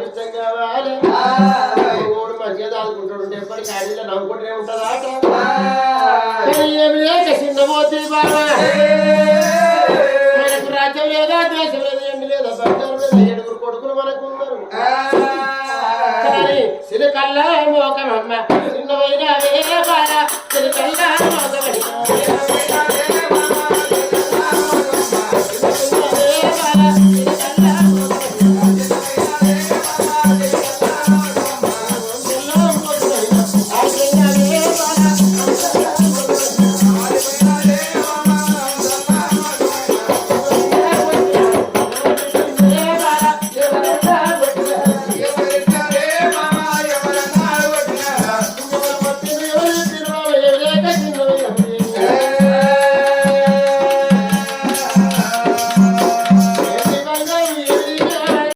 ఇష్టం కావాలి ఓడు మంచిగా దాదుకుంటుంటే ఎప్పటికీ ఆడిలో నవ్వుకుంటూనే ఉంటుందా ఏమి లేక చిన్నమోతి బాబా మనకు రాజ్యం లేదా దేశం లేదా ఎండి లేదా బంగారం లేదా 7 కొడుకులు మనకు ఉన్నారు కానీ సిరికల్లా మోకమమ్మ చిన్నవైన సిరికల్లా మోకమడి